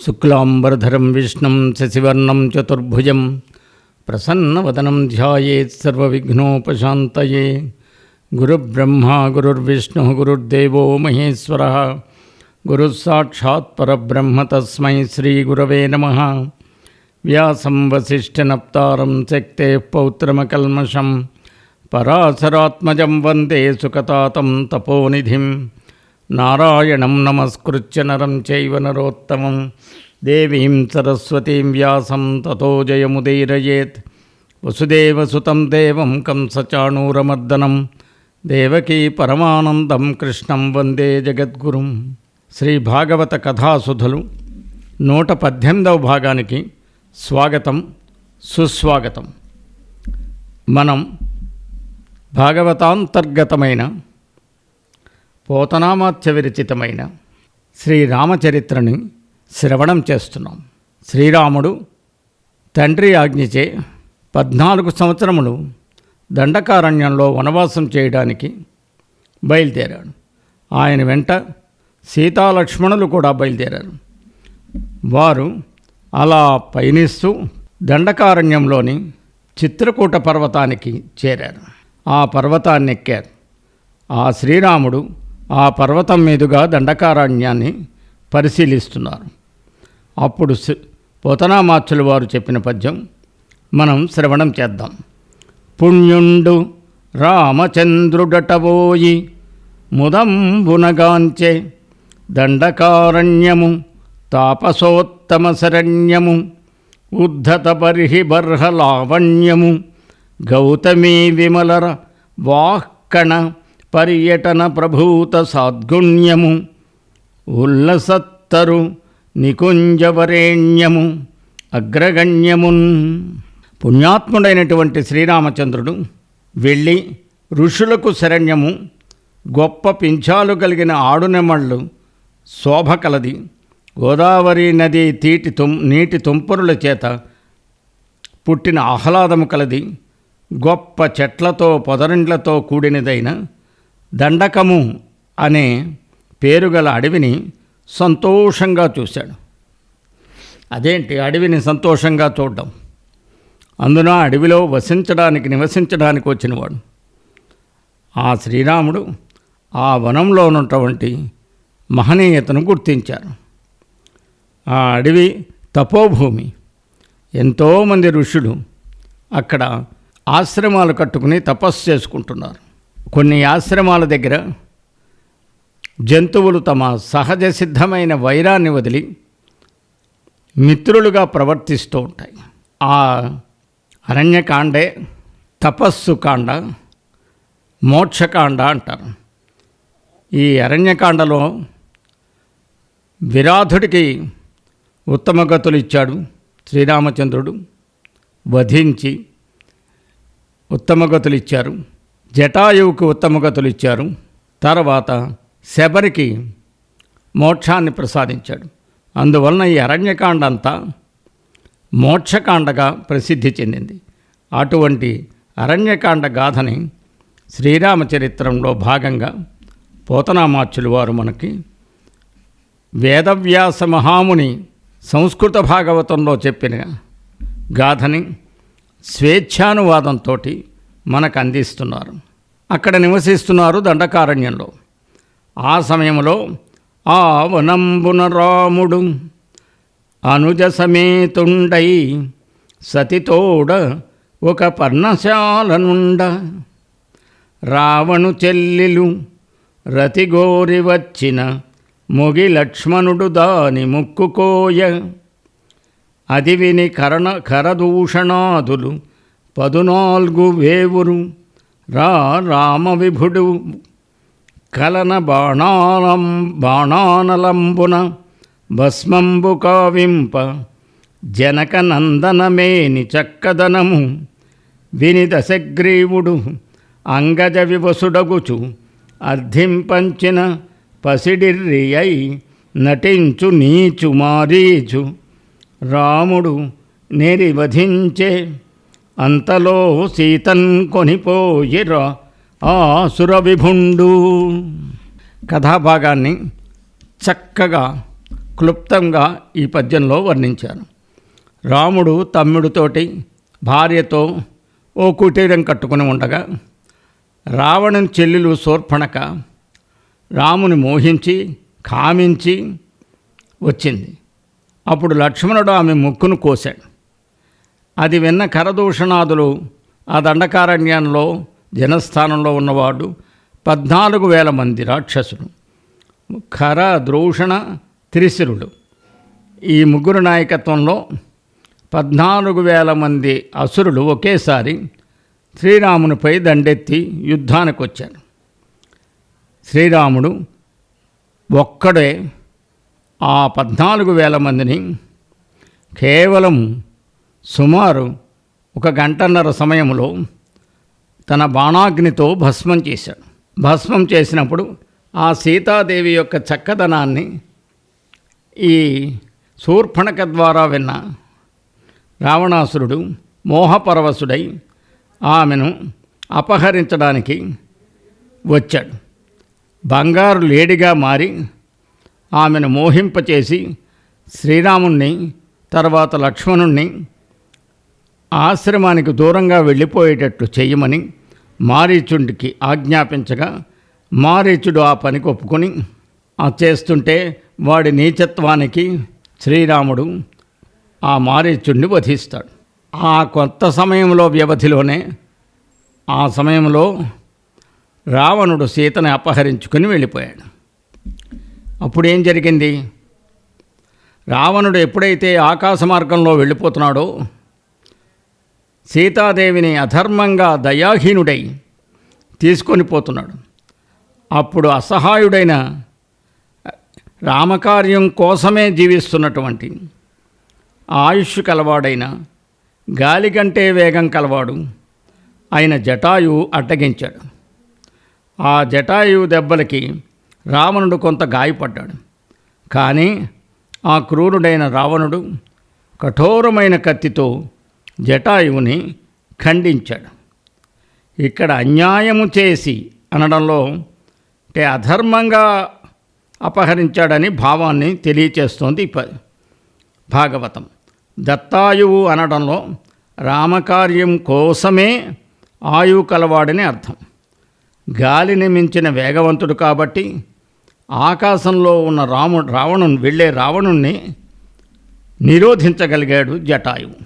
శుక్లాంబరధరం విష్ణుం శశివర్ణం చతుర్భుజం ప్రసన్నవదనం ధ్యాయేత్ సర్వవిఘ్నోపశాంతయే. గురుబ్రహ్మా గురుర్విష్ణుః గురుర్దేవో మహేశ్వరః గురుస్సాక్షాత్ పరబ్రహ్మ తస్మై శ్రీగురవే నమః. వ్యాసం వసిష్ఠనప్తారం శక్తేః పౌత్రమకల్మషం పరాశరాత్మజం వందే సుఖతాతం తపోనిధిం. నారాయణం నమస్కృత్య నరం చైవ నరోత్తమం దేవీం సరస్వతీం వ్యాసం తతో జయముదీరయేత్. వసుదేవసుతం దేవం కంసచాణూరమర్దనం దేవకీ పరమానందం కృష్ణం వందే జగద్గురుం. శ్రీ భాగవత కథాసుధలు 118వ భాగానికి స్వాగతం సుస్వాగతం. మనం భాగవతాంతర్గతమైన పోతనామాత్య విరచితమైన శ్రీరామచరిత్రని శ్రవణం చేస్తున్నాం. శ్రీరాముడు తండ్రి ఆజ్ఞచే 14 సంవత్సరములు దండకారణ్యంలో వనవాసం చేయడానికి బయలుదేరాడు. ఆయన వెంట సీతాలక్ష్మణులు కూడా బయలుదేరారు. వారు అలా పయనిస్తూ దండకారణ్యంలోని చిత్రకూట పర్వతానికి చేరారు. ఆ పర్వతాన్ని ఎక్కారు. ఆ శ్రీరాముడు ఆ పర్వతం మీదుగా దండకారణ్యాన్ని పరిశీలిస్తున్నారు. అప్పుడు పోతనామాత్యులు వారు చెప్పిన పద్యం మనం శ్రవణం చేద్దాం. పుణ్యుండు రామచంద్రుడటవోయి ముదంబునగాంచే దండకారణ్యము తాపసోత్తమ శరణ్యము ఉద్ధత బర్హి బర్హలావణ్యము గౌతమీ విమలర వాక్కణ పర్యటన ప్రభూత సాద్గుణ్యము ఉల్లసత్తరు నికుంజవరేణ్యము అగ్రగణ్యమున్. పుణ్యాత్ముడైనటువంటి శ్రీరామచంద్రుడు వెళ్ళి ఋషులకు శరణ్యము, గొప్ప పింఛాలు కలిగిన ఆడునెమళ్ళు శోభ కలది, గోదావరి నది నీటి తుంపరుల చేత పుట్టిన ఆహ్లాదము కలది, గొప్ప చెట్లతో పొదరిండ్లతో కూడినదైన దండకము అనే పేరుగల అడవిని సంతోషంగా చూశాడు. అదేంటి అడవిని సంతోషంగా చూడడం? అందున అడవిలో నివసించడానికి వచ్చినవాడు. ఆ శ్రీరాముడు ఆ వనంలో ఉన్నటువంటి మహనీయతను గుర్తించారు. ఆ అడవి తపోభూమి. ఎంతోమంది ఋషులు అక్కడ ఆశ్రమాలు కట్టుకుని తపస్సు చేసుకుంటున్నారు. కొన్ని ఆశ్రమాల దగ్గర జంతువులు తమ సహజ సిద్ధమైన వైరాన్ని వదిలి మిత్రులుగా ప్రవర్తిస్తూ ఉంటాయి. ఆ అరణ్యకాండే తపస్సు కాండ, మోక్షకాండ అంటారు. ఈ అరణ్యకాండలో విరాధుడికి ఉత్తమ గతులు ఇచ్చాడు శ్రీరామచంద్రుడు. వధించి ఉత్తమ గతులు ఇచ్చారు. జటాయువుకు ఉత్తమ గతులు ఇచ్చారు. తర్వాత శబరికి మోక్షాన్ని ప్రసాదించాడు. అందువలన ఈ అరణ్యకాండ అంతా మోక్షకాండగా ప్రసిద్ధి చెందింది. అటువంటి అరణ్యకాండ గాథని శ్రీరామచరిత్రంలో భాగంగా పోతనామాత్యులు వారు మనకి వేదవ్యాస మహాముని సంస్కృత భాగవతంలో చెప్పిన గాథని స్వేచ్ఛానువాదంతో మనకు అందిస్తున్నారు. అక్కడ నివసిస్తున్నారు దండకారణ్యంలో. ఆ సమయంలో ఆ వనంబున రాముడు అనుజ సమేతుండై సతితోడ ఒక పర్ణశాల నుండ రావణు చెల్లెలు రతిగోరి వచ్చిన మొగి లక్ష్మణుడు దాని ముక్కుకోయ అది విని కరదూషణాదులు 14 వేవురు రామవిభుడు కలన బాణానలంబున భస్మంబు కావింప జనకనందనమేని చక్కదనము విని దశగ్రీవుడు అంగజ వివసుడగుచు అర్థింపంచిన పసిడిర్రి అయి నటించు నీచు మారీచు రాముడు నేరి వధించే అంతలో సీతన్ కొనిపోయిరా ఆ సురవిభుండు. కథాభాగాన్ని చక్కగా క్లుప్తంగా ఈ పద్యంలో వర్ణించారు. రాముడు తమ్ముడితోటి భార్యతో ఓ కుటీరం కట్టుకుని ఉండగా రావణుని చెల్లెలు శూర్పణఖ రాముని మోహించి కామించి వచ్చింది. అప్పుడు లక్ష్మణుడు ఆమె ముక్కును కోశాడు. అది విన్న కరదూషణాదులు ఆ దండకారణ్యంలో జనస్థానంలో ఉన్నవాడు 14,000 మంది రాక్షసులు, ఖర, ద్రూషణ, త్రిశిరుడు, ఈ ముగ్గురు నాయకత్వంలో 14,000 మంది అసురులు ఒకేసారి శ్రీరామునిపై దండెత్తి యుద్ధానికి వచ్చారు. శ్రీరాముడు ఒక్కడే ఆ 14,000 మందిని కేవలం సుమారు 1 గంటన్నర సమయంలో తన బాణాగ్నితో భస్మం చేశాడు. భస్మం చేసినప్పుడు ఆ సీతాదేవి యొక్క చక్కదనాన్ని ఈ శూర్పణఖ ద్వారా విన్న రావణాసురుడు మోహపరవశుడై ఆమెను అపహరించడానికి వచ్చాడు. బంగారు లేడిగా మారి ఆమెను మోహింపచేసి శ్రీరాముణ్ణి తర్వాత లక్ష్మణుణ్ణి ఆశ్రమానికి దూరంగా వెళ్ళిపోయేటట్లు చేయమని మారీచుడికి ఆజ్ఞాపించగా మారీచుడు ఆ పనికి ఒప్పుకొని చేస్తుంటే వాడి నీచత్వానికి శ్రీరాముడు ఆ మారీచుడిని వధిస్తాడు. ఆ కొంత సమయంలో వ్యవధిలోనే ఆ సమయంలో రావణుడు సీతని అపహరించుకుని వెళ్ళిపోయాడు. అప్పుడేం జరిగింది? రావణుడు ఎప్పుడైతే ఆకాశ మార్గంలో వెళ్ళిపోతున్నాడో సీతాదేవిని అధర్మంగా దయాహీనుడై తీసుకొని పోతున్నాడు. అప్పుడు అసహాయుడైన రామకార్యం కోసమే జీవిస్తున్నటువంటి ఆయుష్ కలవాడైన గాలి కంటే వేగం కలవాడు ఆయన జటాయువు అడ్డగించాడు. ఆ జటాయువు దెబ్బలకి రావణుడు కొంత గాయపడ్డాడు. కానీ ఆ క్రూరుడైన రావణుడు కఠోరమైన కత్తితో జటాయువుని ఖండించాడు. ఇక్కడ అన్యాయము చేసి అనడంలో అంటే అధర్మంగా అపహరించాడని భావాన్ని తెలియచేస్తోంది భాగవతం. దత్తాయువు అనడంలో రామకార్యం కోసమే ఆయువు కలవాడని అర్థం. గాలిని మించిన వేగవంతుడు కాబట్టి ఆకాశంలో ఉన్న రావణుని వెళ్ళే రావణుణ్ణి నిరోధించగలిగాడు జటాయువు.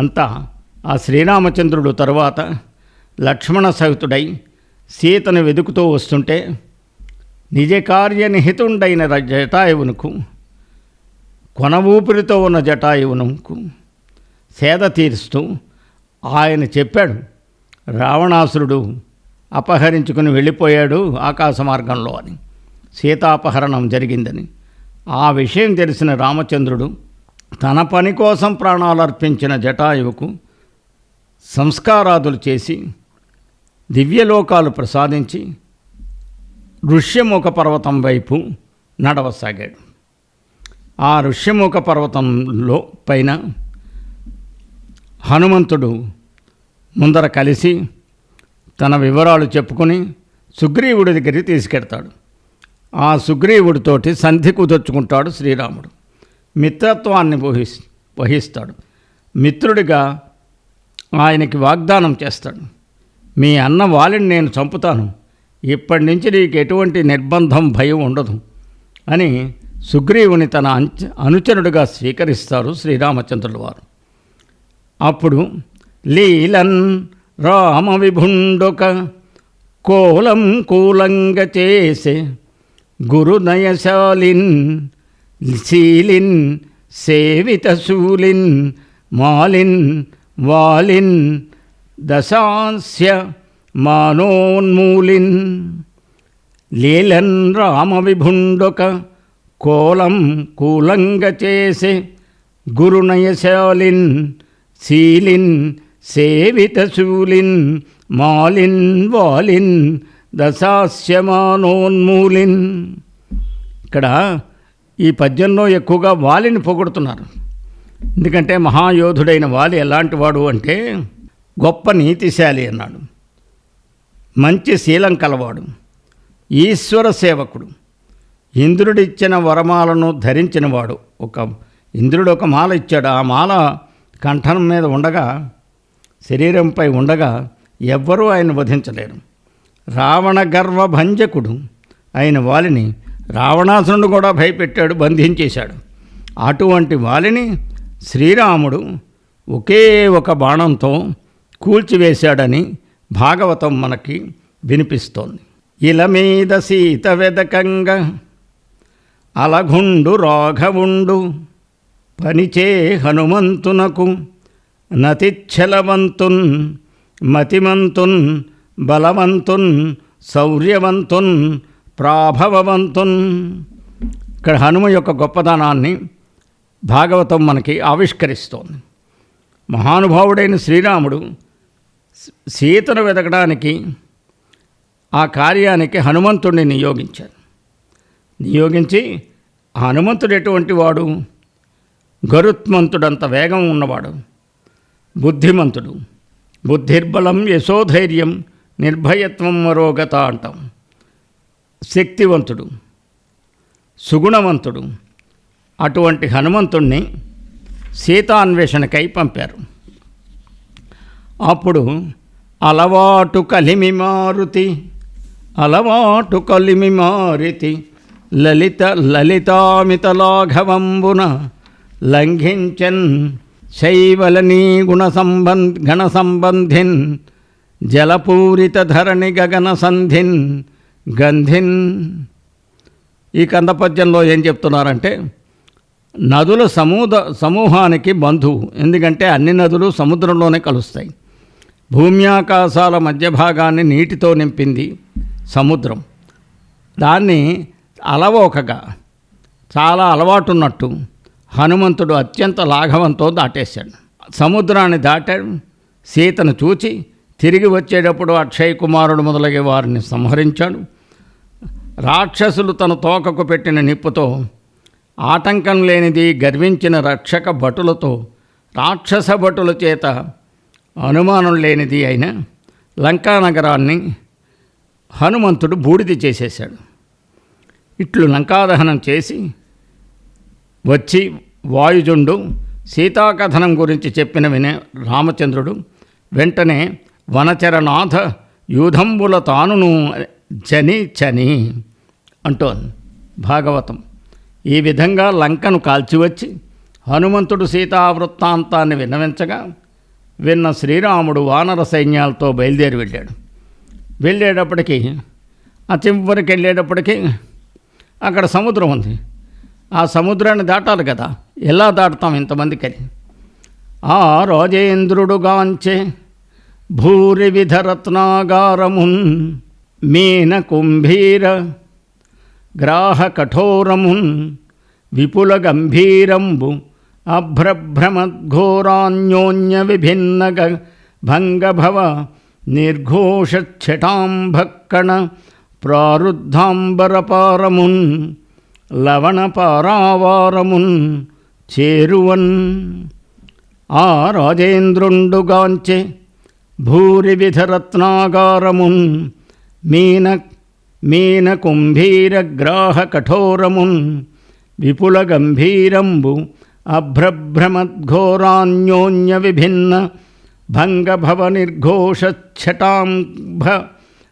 అంతా ఆ శ్రీరామచంద్రుడు తరువాత లక్ష్మణ సహితుడై సీతను వెతుకుతూ వస్తుంటే నిజకార్యనిహితుండైన జటాయువునకు కొన ఊపిరితో ఉన్న జటాయువునకు సేద తీరుస్తూ ఆయన చెప్పాడు, రావణాసురుడు అపహరించుకుని వెళ్ళిపోయాడు ఆకాశ మార్గంలో అని, సీతాపహరణం జరిగిందని. ఆ విషయం తెలిసిన రామచంద్రుడు తన పని కోసం ప్రాణాలు అర్పించిన జటాయువుకు సంస్కారాదులు చేసి దివ్యలోకాలు ప్రసాదించి ఋష్యముఖ పర్వతం వైపు నడవసాగాడు. ఆ ఋష్యముఖ పర్వతంలో పైన హనుమంతుడు ముందర కలిసి తన వివరాలు చెప్పుకొని సుగ్రీవుడి దగ్గరికి తీసుకెడతాడు. ఆ సుగ్రీవుడితోటి సంధి కుదుర్చుకుంటాడు శ్రీరాముడు. మిత్రత్వాన్ని వహిస్తాడు. మిత్రుడిగా ఆయనకి వాగ్దానం చేస్తాడు, మీ అన్న వాలిని నేను చంపుతాను, ఇప్పటి నుంచి నీకు ఎటువంటి నిర్బంధం భయం ఉండదు అని సుగ్రీవుని తన అనుచరుడిగా స్వీకరిస్తారు శ్రీరామచంద్రుల వారు. అప్పుడు లీలన్ రామ విభుండొక కోలం కూలంగ చేసే గురునయశాలిన్ శీలిన్ సేవిత శూలిన్ మాలిన్ వాలిన్ దశాంస్య మానోన్మూలిన్. లీలన్ రామ విభుండొక కోలం కూలంగ చేసే గురునయశాలిన్ శీలిన్ సేవిత శూలిన్ మాలిన్ వాలిన్ దశాస్యమానోన్మూలిన్. ఇక్కడ ఈ పద్యంలో ఎక్కువగా వాలిని పొగుడుతున్నారు. ఎందుకంటే మహాయోధుడైన వాలి ఎలాంటి వాడు అంటే గొప్ప నీతిశాలి అన్నాడు, మంచి శీలం కలవాడు, ఈశ్వర సేవకుడు, ఇంద్రుడిచ్చిన వరమాలను ధరించినవాడు. ఇంద్రుడు ఒక మాల ఇచ్చాడు. ఆ మాల కంఠం మీద ఉండగా, శరీరంపై ఉండగా ఎవ్వరూ ఆయన వధించలేరు. రావణ గర్వభంజకుడు అయిన వాలిని రావణాసురుడు కూడా భయపెట్టాడు, బంధించేశాడు. అటువంటి వాలిని శ్రీరాముడు ఒకే ఒక బాణంతో కూల్చివేశాడని భాగవతం మనకి వినిపిస్తోంది. ఇల మీద సీత వెదకంగా అలగుండు రాఘవుండు పనిచే హనుమంతునకు నతిచ్చలవంతున్ మతిమంతున్ బలవంతున్ శౌర్యవంతున్ ప్రాభవవంతున్. ఇక్కడ హనుమ యొక్క గొప్పదనాన్ని భాగవతం మనకి ఆవిష్కరిస్తోంది. మహానుభావుడైన శ్రీరాముడు సీతను వెతకడానికి ఆ కార్యానికి హనుమంతుడిని నియోగించి హనుమంతుడు ఎటువంటి వాడు? గరుత్మంతుడంత వేగం ఉన్నవాడు, బుద్ధిమంతుడు. బుద్ధిర్బలం యశోధైర్యం నిర్భయత్వం మరోగత అంటాం. శక్తివంతుడు, సుగుణవంతుడు. అటువంటి హనుమంతుణ్ణి సీతాన్వేషణకై పంపారు. అప్పుడు అలవాటు కలిమి మారుతి లలితామితలాఘవంబున లంఘించన్ శైవలనీ గణ సంబంధిన్ జలపూరిత ధరణి గగన సంధిన్ గంధిన్. ఈ కందపద్యంలో ఏం చెప్తున్నారంటే, నదుల సమూహానికి బంధువు. ఎందుకంటే అన్ని నదులు సముద్రంలోనే కలుస్తాయి. భూమ్యాకాశాల మధ్య భాగాన్ని నీటితో నింపింది సముద్రం. దాన్ని అలవోకగా చాలా అలవాటున్నట్టు హనుమంతుడు అత్యంత లాఘవంతో దాటేశాడు. సముద్రాన్ని దాటాడు. సీతను చూచి తిరిగి వచ్చేటప్పుడు అక్షయ కుమారుడు మొదలగే వారిని సంహరించాడు. రాక్షసులు తన తోకకు పెట్టిన నిప్పుతో ఆటంకం లేనిది గర్వించిన రక్షక భటులతో, రాక్షస భటుల చేత అనుమానం లేనిది అయిన లంకానగరాన్ని హనుమంతుడు బూడిద చేసేశాడు. ఇట్లు లంకాదహనం చేసి వచ్చి వాయుజుండు సీతాకథనం గురించి చెప్పిన రామచంద్రుడు వెంటనే వనచరనాథ యూధంబుల తానును చని అంటోంది భాగవతం. ఈ విధంగా లంకను కాల్చివచ్చి హనుమంతుడు సీతావృత్తాంతాన్ని విన్నవించగా విన్న శ్రీరాముడు వానర సైన్యాలతో బయలుదేరి వెళ్ళేటప్పటికీ ఆ చివరికి వెళ్ళేటప్పటికీ అక్కడ సముద్రం ఉంది. ఆ సముద్రాన్ని దాటాలి కదా, ఎలా దాటుతాం ఇంతమందికని? ఆ రాజేంద్రుడుగాంచే భూరి విధరత్నాగారమున్ మీన కుంభీర గ్రాహ కఠోరమున్ విపుల గంభీరంబు అభ్రభ్రమద్ఘోరాన్యోన్య విభిన్న భంగభవ నిర్ఘోషఛటాంభక్కణ ప్రారుద్ధాంబరపారమున్ లవణపారావారమున్ చేరువన్. ఆ రాజేంద్రుండుగాంచే భూరి విధరత్నాగారమున్ మీన కుంభీర గ్రాహ కఠోరమున్ విపుల గంభీరంబు అభ్రభ్రమద్ఘోరాన్యోన్య విభిన్న భంగభవ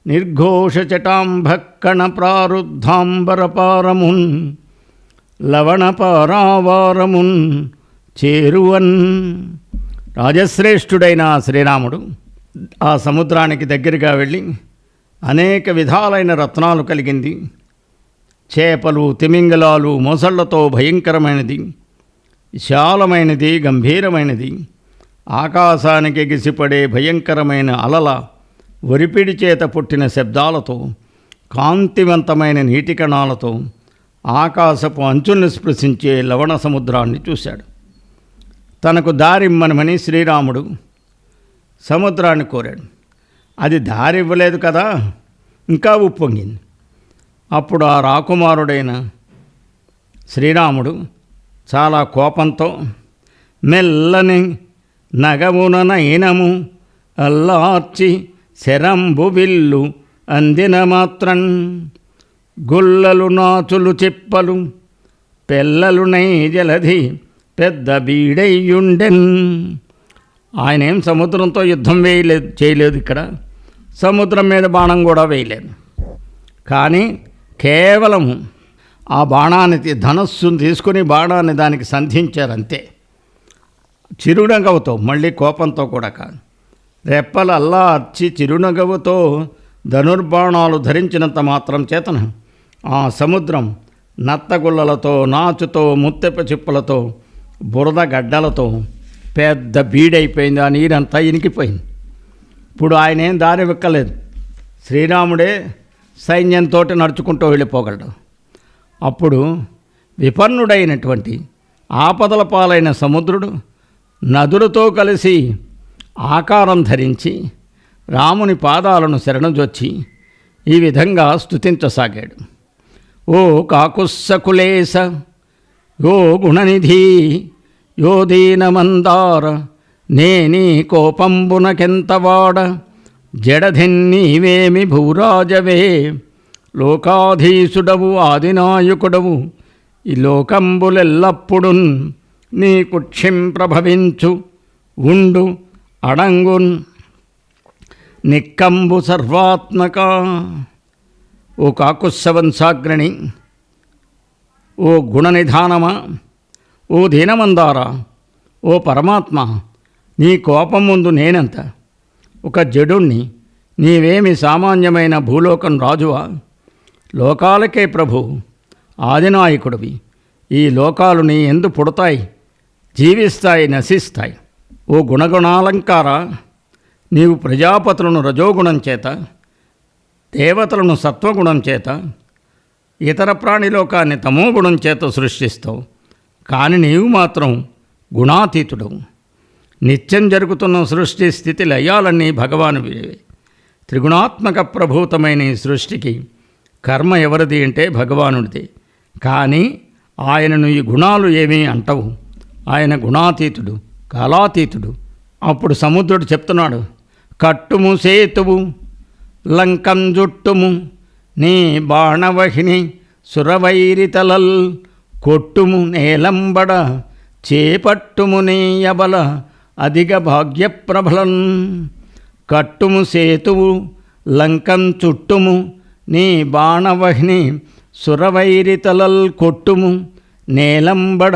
నిర్ఘోషచటాంభక్కణ ప్రారుద్ధాంబరపారమున్ లవణపారావారమున్ చేరువన్. రాజశ్రేష్ఠుడైన శ్రీరాముడు ఆ సముద్రానికి దగ్గరగా వెళ్ళి అనేక విధాలైన రత్నాలు కలిగింది, చేపలు, తిమింగలాలు, మొసళ్లతో భయంకరమైనది, విశాలమైనది, గంభీరమైనది, ఆకాశానికి ఎగిసిపడే భయంకరమైన అలల ఒరిపిడి చేత పుట్టిన శబ్దాలతో, కాంతివంతమైన నీటి కణాలతో ఆకాశపు అంచుల్ని స్పృశించే లవణ సముద్రాన్ని చూశాడు. తనకు దారిమ్మనమని శ్రీరాముడు సముద్రాన్ని కోరాడు. అది దారి ఇవ్వలేదు కదా, ఇంకా ఉప్పొంగింది. అప్పుడు ఆ రాకుమారుడైన శ్రీరాముడు చాలా కోపంతో మెల్లని నగమున నయనము అల్లార్చి శరంబు విల్లు అందిన మాత్రం గుల్లలు నాచులు చిప్పలు పెళ్ళలునై జలధి పెద్ద బీడయ్యుండెన్. ఆయన ఏం సముద్రంతో యుద్ధం చేయలేదు. ఇక్కడ సముద్రం మీద బాణం కూడా వేయలేదు. కానీ కేవలం ఆ బాణాన్ని ధనస్సును తీసుకుని బాణాన్ని దానికి సంధించారంతే. చిరునగవుతో, మళ్ళీ కోపంతో కూడా కాదు, రెప్పలు అల్లా అర్చి చిరునగవుతో ధనుర్బాణాలు ధరించినంత మాత్రం చేతన ఆ సముద్రం నత్తగుల్లలతో, నాచుతో, ముత్తెప్ప చిప్పులతో, బురద గడ్డలతో పెద్ద బీడైపోయింది. ఆ నీరంతా ఇనికిపోయింది. ఇప్పుడు ఆయన ఏం దారి వెక్కలేదు. శ్రీరాముడే సైన్యంతో నడుచుకుంటూ వెళ్ళిపోగలడు. అప్పుడు విపన్నుడైనటువంటి ఆపదల పాలైన సముద్రుడు నదులతో కలిసి ఆకారం ధరించి రాముని పాదాలను శరణజొచ్చి ఈ విధంగా స్తుతించసాగాడు. ఓ కాకుస్సకులేశ, యో గుణనిధి, యో దీనమందార, నేనీ కోపంబునకెంతవాడ, జడధిన్నీవేమి భూరాజవే, లోకాధీసుడవు ఆదినాయకుడవు, ఈ లోకంబులెల్లప్పుడున్ నీ కుక్షింప్రభవించు ఉండు అడంగున్ నిక్కంబు సర్వాత్మక. ఓ కాకుస్సవంశాగ్రణి, ఓ గుణనిధానమా, ఓ దీనమందార, ఓ పరమాత్మ, నీ కోపం ముందు నేనెంత? ఒక జడుణ్ణి, నీవేమి సామాన్యమైన భూలోకం రాజువా? లోకాలకే ప్రభు, ఆదినాయకుడివి. ఈ లోకాలు నీ ఎందు పుడతాయి, జీవిస్తాయి, నశిస్తాయి. ఓ గుణగుణాలంకార, నీవు ప్రజాపతులను రజోగుణం చేత, దేవతలను సత్వగుణం చేత, ఇతర ప్రాణిలోకాన్ని తమోగుణం చేత సృష్టిస్తావు. కానీ నీవు మాత్రం గుణాతీతుడవు. నిత్యం జరుగుతున్న సృష్టి స్థితి లయాలన్నీ భగవానువే. త్రిగుణాత్మక ప్రభూతమైన ఈ సృష్టికి కర్మ ఎవరిది అంటే భగవానుడిది. కానీ ఆయనను ఈ గుణాలు ఏమీ అంటవు. ఆయన గుణాతీతుడు, కాలాతీతుడు. అప్పుడు సముద్రుడు చెప్తున్నాడు, కట్టుము సేతువు లంకం జుట్టుము, నీ బాణవహిని సురవైరితలల్, కొట్టుము నేలంబడ చేపట్టుము నీ యబల అధిక భాగ్యప్రబలన్. కట్టుము సేతువు లంకం చుట్టుము, నీ బాణవహిని సురవైరితలల్, కొట్టుము నేలంబడ,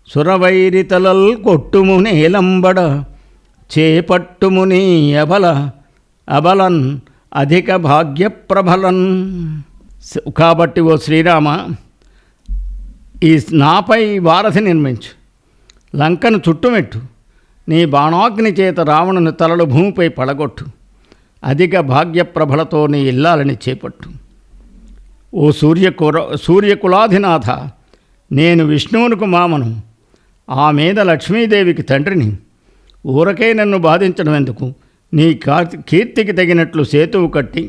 సురవైరితలల్ కొట్టుము నేలంబడ, చేపట్టుము నీ అబల అబలన్ అధిక భాగ్యప్రబలన్. కాబట్టి ఓ శ్రీరామ, ఈ నాపై వారధి నిర్మించు, లంకను చుట్టుమెట్టు, నీ బాణాగ్ని చేత రావణుని తలలు భూమిపై పడగొట్టు, అధిక భాగ్యప్రభలతో నీ ఇల్లాలని చేపట్టు. ఓ సూర్యకులాధినాథ, నేను విష్ణువునికి మామను, ఆ మీద లక్ష్మీదేవికి తండ్రిని. ఊరకే నన్ను బాధించడం ఎందుకు? నీ కీర్తికి తగినట్లు సేతువు కట్టి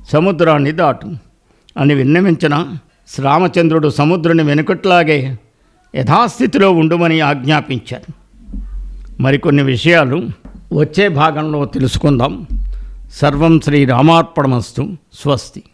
సముద్రాన్ని దాటు అని విన్నవించిన రామచంద్రుడు సముద్రుని వెనుకట్లాగే యథాస్థితిలో ఉండుమని ఆజ్ఞాపించారు. మరికొన్ని విషయాలు వచ్చే భాగంలో తెలుసుకుందాం. సర్వం శ్రీరామార్పణమస్తు. స్వస్తి.